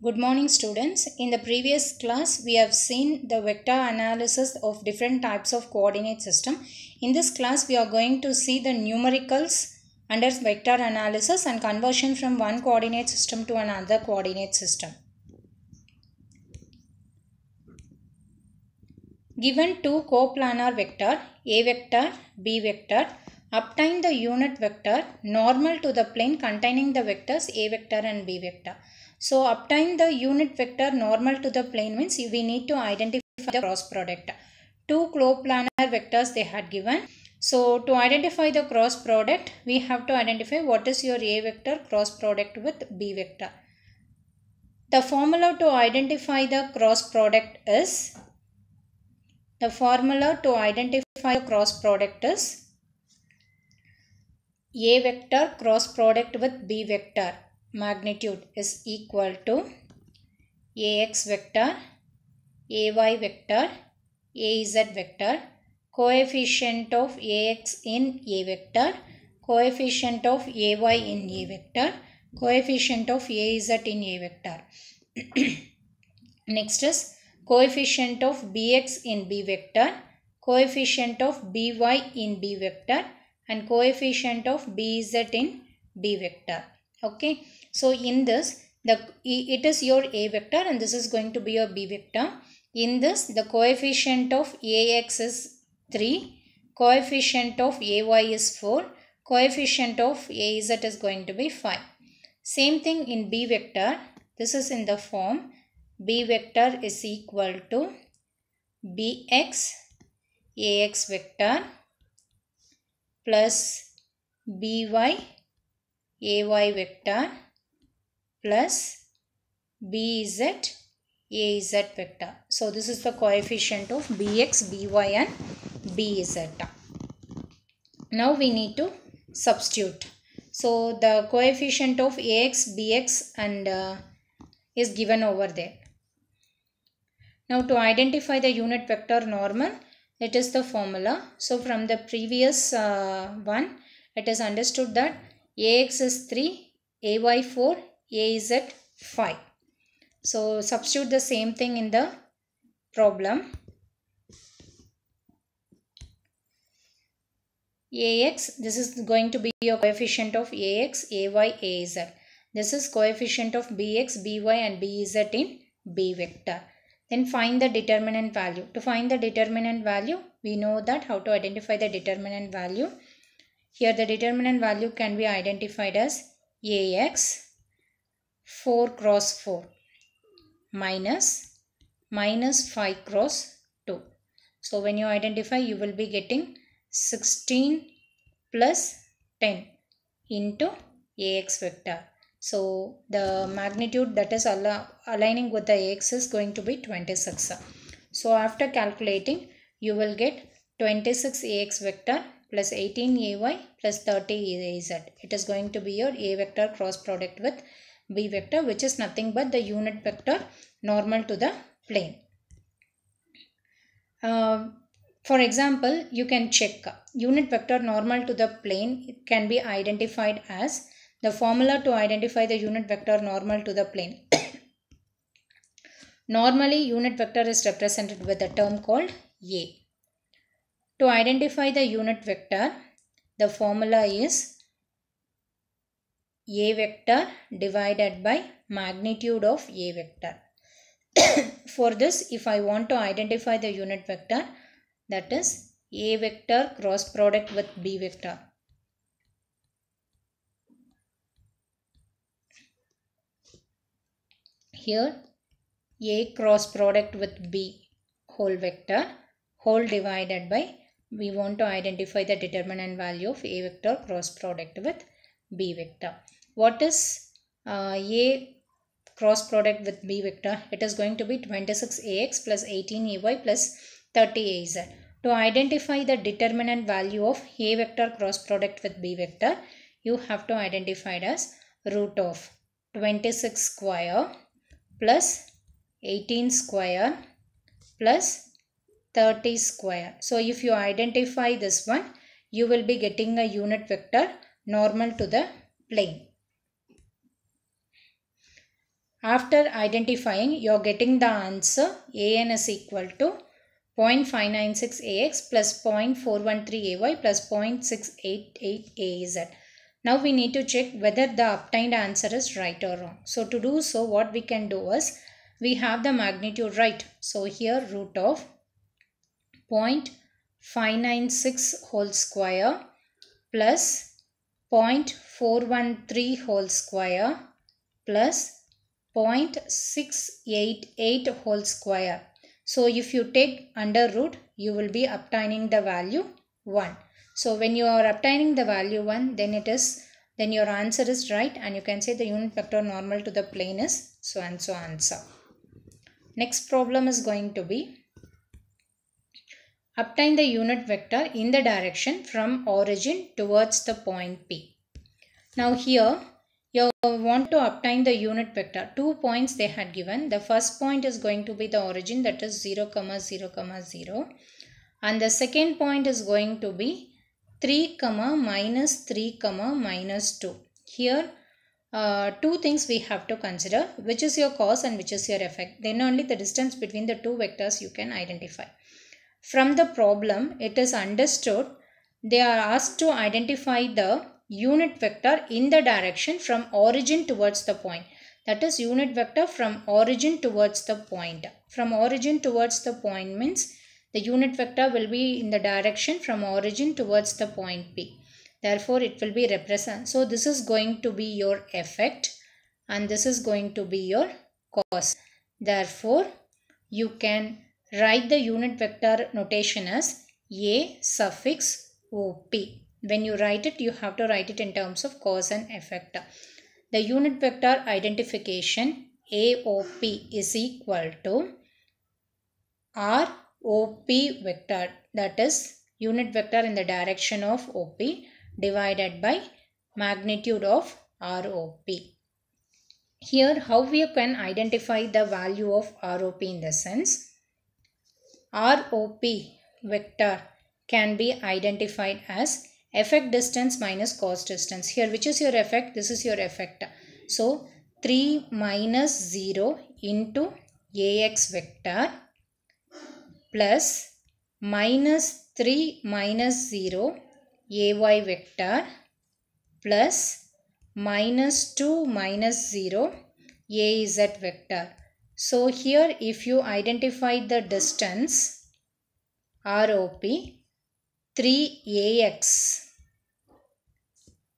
Good morning students. In the previous class we have seen the vector analysis of different types of coordinate system. In this class we are going to see the numericals under vector analysis and conversion from one coordinate system to another coordinate system. Given two coplanar vector A vector, B vector, obtain the unit vector normal to the plane containing the vectors A vector and B vector. So obtain the unit vector normal to the plane means we need to identify the cross product. Two coplanar vectors they had given. So to identify the cross product, we have to identify what is your A vector cross product with B vector. The formula to identify the cross product is A vector cross product with B vector magnitude is equal to AX vector, AY vector, AZ vector, coefficient of AX in A vector, coefficient of AY in A vector, coefficient of AZ in A vector. Next is coefficient of Bx in B vector, coefficient of By in B vector and coefficient of Bz in B vector. Okay. So in this it is your A vector and this is going to be your B vector. In this the coefficient of Ax is 3, coefficient of Ay is 4, coefficient of Az is going to be 5. Same thing in B vector. This is in the form B vector is equal to Bx Ax vector plus By Ay vector plus Bz Az vector. So this is the coefficient of Bx, By and Bz. Now we need to substitute. So the coefficient of Ax, Bx and is given over there. Now to identify the unit vector normal, it is the formula. So from the previous one, it is understood that Ax is 3, Ay 4, Az 5. So substitute the same thing in the problem. Ax, this is going to be your coefficient of Ax, Ay, Az. This is coefficient of Bx, By and Bz in B vector. Then find the determinant value. To find the determinant value, we know that how to identify the determinant value. Here the determinant value can be identified as Ax 4 cross 4 minus 5 cross 2. So when you identify, you will be getting 16 plus 10 into Ax vector. So the magnitude that is aligning with the Ax is going to be 26. So after calculating, you will get 26 Ax vector plus 18 Ay plus 30 Az. It is going to be your A vector cross product with B vector, which is nothing but the unit vector normal to the plane. For example, you can check unit vector normal to the plane. It can be identified as the formula to identify the unit vector normal to the plane. Normally, unit vector is represented with a term called A. To identify the unit vector, the formula is A vector divided by magnitude of A vector. For this, if I want to identify the unit vector, that is A vector cross product with B vector. Here A cross product with B whole vector whole divided by, we want to identify the determinant value of A vector cross product with B vector. What is A cross product with B vector? It is going to be 26 Ax plus 18 Ay plus 30 Az. To identify the determinant value of A vector cross product with B vector, you have to identify it as root of 26 square plus 18 square plus 30 square. So if you identify this one, you will be getting a unit vector normal to the plane. After identifying, you are getting the answer an is equal to 0.596 ax plus 0.413 ay plus 0.688 az. Now we need to check whether the obtained answer is right or wrong. So to do so, what we can do is, we have the magnitude right. So here root of 0.596 whole square plus 0.413 whole square plus 0.688 whole square. So if you take under root, you will be obtaining the value 1. So when you are obtaining the value 1, then your answer is right, and you can say the unit vector normal to the plane is so and so answer. Next problem is going to be, obtain the unit vector in the direction from origin towards the point P. Now here you want to obtain the unit vector. 2 points they had given. The first point is going to be the origin, that is 0, 0, 0. And the second point is going to be 3, minus 3, minus 2. Here two things we have to consider, which is your cause and which is your effect. Then only the distance between the two vectors you can identify. From the problem, it is understood they are asked to identify the unit vector in the direction from origin towards the point. That is unit vector from origin towards the point. From origin towards the point means the unit vector will be in the direction from origin towards the point P. Therefore, it will be represent. So, this is going to be your effect and this is going to be your cause. Therefore, you can write the unit vector notation as A suffix OP. When you write it, you have to write it in terms of cause and effect. The unit vector identification AOP is equal to ROP vector, that is unit vector in the direction of OP divided by magnitude of ROP. Here how we can identify the value of ROP in the sense, ROP vector can be identified as effect distance minus cause distance. Here which is your effect? This is your effect. So 3 minus 0 into AX vector plus minus 3 minus 0 AY vector plus minus 2 minus 0 AZ vector. So here if you identify the distance ROP, 3AX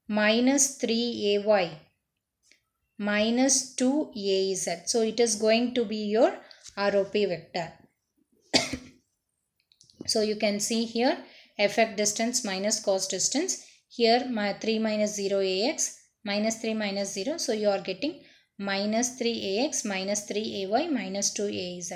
minus 3AY minus 2AZ. So it is going to be your ROP vector. So you can see here effect distance minus cause distance. Here 3 minus 0 AX minus 3 minus 0. So you are getting minus 3 AX minus 3 AY minus 2 AZ.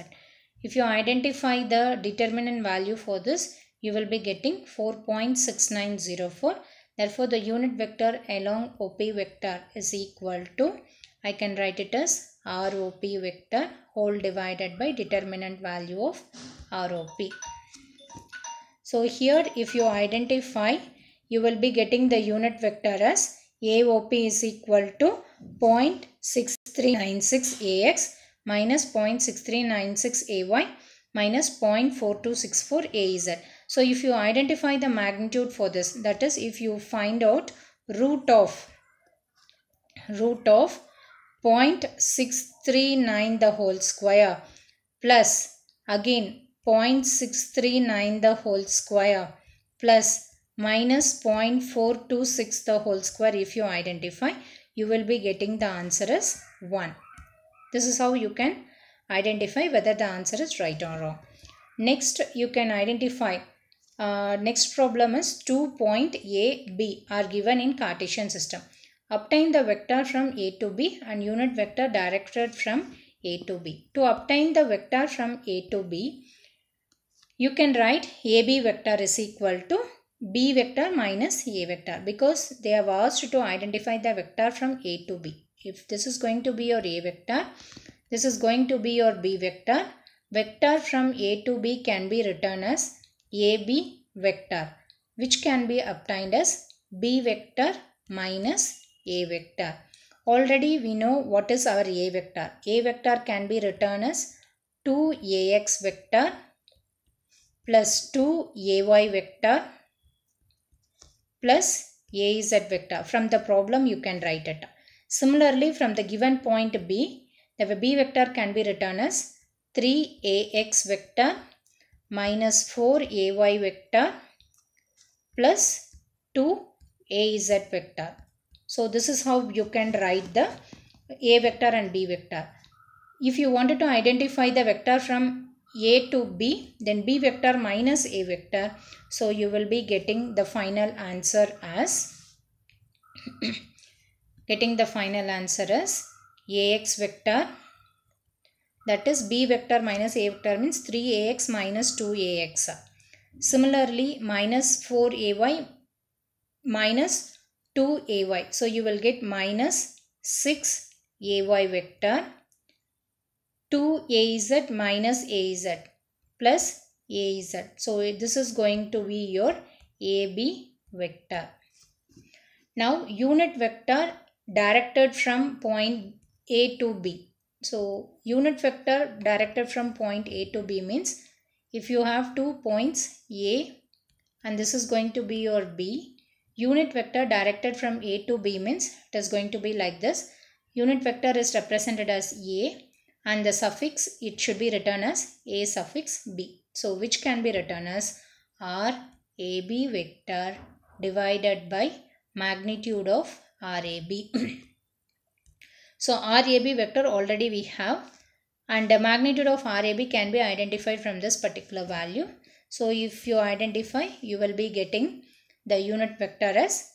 If you identify the determinant value for this, you will be getting 4.6904. Therefore, the unit vector along OP vector is equal to, I can write it as ROP vector whole divided by determinant value of ROP. So here if you identify, you will be getting the unit vector as AOP is equal to 0.6396 AX minus 0.6396 AY minus 0.4264 AZ. So if you identify the magnitude for this, that is if you find out root of 0.639 the whole square plus again 0.639 the whole square plus minus 0.426 the whole square, if you identify, you will be getting the answer as 1. This is how you can identify whether the answer is right or wrong. Next, you can identify, next problem is 2 point A, B are given in Cartesian system. Obtain the vector from A to B and unit vector directed from A to B. To obtain the vector from A to B, you can write AB vector is equal to B vector minus A vector, because they have asked to identify the vector from A to B. If this is going to be your A vector, this is going to be your B vector. Vector from A to B can be written as AB vector, which can be obtained as B vector minus A vector. Already we know what is our A vector. A vector can be written as 2ax vector plus 2ay vector plus az vector. From the problem you can write it. Similarly, from the given point B, the B vector can be written as 3ax vector minus 4ay vector plus 2az vector. So this is how you can write the A vector and B vector. If you wanted to identify the vector from A to B, then B vector minus A vector. So you will be getting the final answer as Ax vector, that is B vector minus A vector means 3ax minus 2ax. Similarly, minus 4ay minus 2ay. So you will get minus 6ay vector, 2az minus az plus az. So this is going to be your AB vector. Now unit vector directed from point A to B. So unit vector directed from point A to B means if you have 2 points A and this is going to be your B, unit vector directed from A to B means it is going to be like this. Unit vector is represented as A and the suffix it should be written as A suffix B. So which can be written as RAB vector divided by magnitude of RAB. So RAB vector already we have, and the magnitude of RAB can be identified from this particular value. So if you identify, you will be getting the unit vector as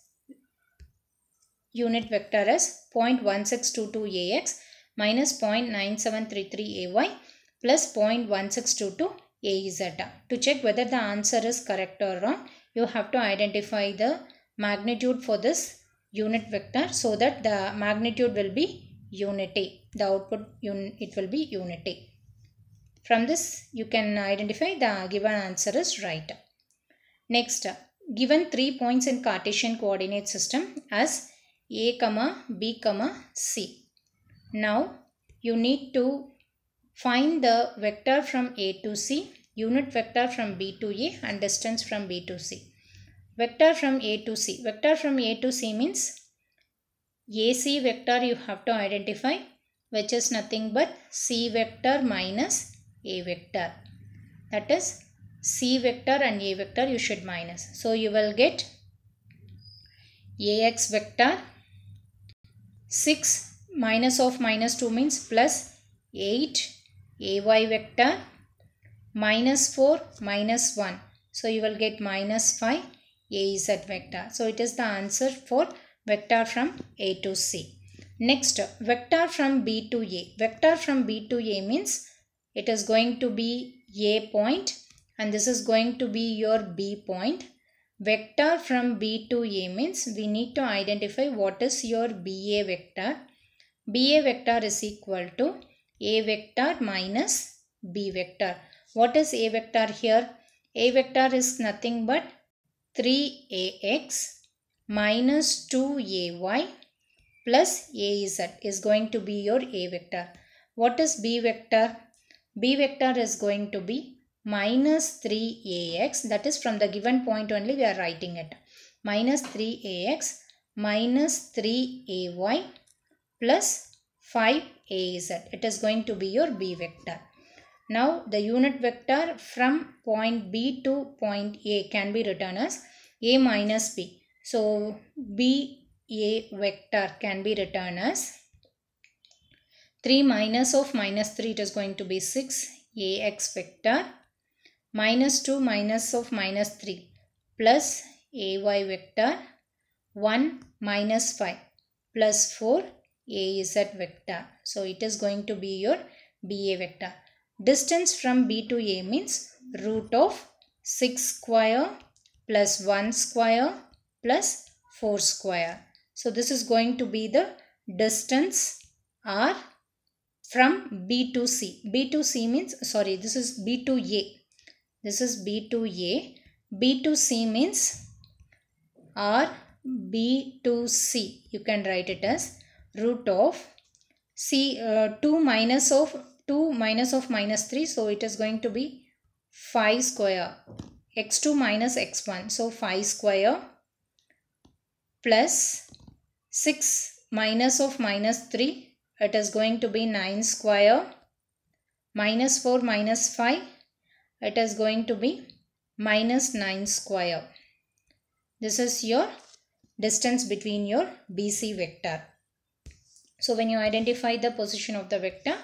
0.1622 AX minus 0.9733 AY plus 0.1622 AZ. To check whether the answer is correct or wrong, you have to identify the magnitude for this unit vector so that the magnitude will be unity. The output it will be unity. From this you can identify the given answer is right. Next, given 3 points in Cartesian coordinate system as A, B, C. Now you need to find the vector from A to C, unit vector from B to A and distance from B to C. Vector from A to C. Vector from A to C means AC vector you have to identify, which is nothing but C vector minus A vector. That is C vector and A vector you should minus. So you will get AX vector 6 minus of minus 2 means plus 8, AY vector minus 4 minus 1. So you will get minus 5 AZ vector. So it is the answer for vector from A to C. Next, vector from B to A. Vector from B to A means it is going to be A point and this is going to be your B point. Vector from B to A means we need to identify what is your BA vector. BA vector is equal to A vector minus B vector. What is A vector here? A vector is nothing but 3AX minus 2AY plus AZ is going to be your A vector. What is B vector? B vector is going to be minus 3AX, that is from the given point only we are writing it. Minus 3AX minus 3AY plus 5AZ. It is going to be your B vector. Now the unit vector from point B to point A can be written as A minus B. So BA vector can be written as 3 minus of minus 3, it is going to be 6 AX vector minus 2 minus of minus 3 plus AY vector 1 minus 5 plus 4 AZ vector. So it is going to be your BA vector. Distance from B to A means root of 6 square plus 1 square plus 4 square. So this is going to be the distance R from B to C. B to C means, sorry, this is B to A. This is B to A. B to C means R B to C. You can write it as root of 2 minus of minus 3, so it is going to be 5 square, x2 minus x1, so 5 square plus 6 minus of minus 3, it is going to be 9 square, minus 4 minus 5, it is going to be minus 9 square. This is your distance between your BC vector. So when you identify the position of the vector,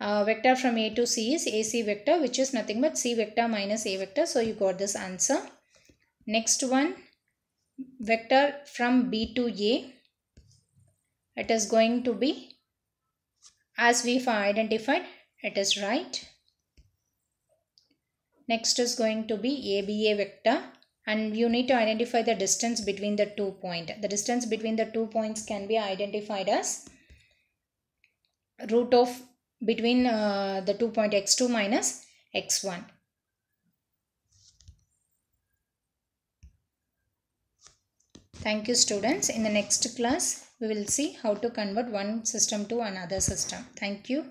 vector from A to C is AC vector, which is nothing but C vector minus A vector. So you got this answer. Next one, vector from B to A, it is going to be, as we have identified, it is right. Next is going to be ABA vector, and you need to identify the distance between the 2 points. The distance between the 2 points can be identified as root of between the 2 point x2 minus x1. Thank you students. In the next class, we will see how to convert one system to another system. Thank you.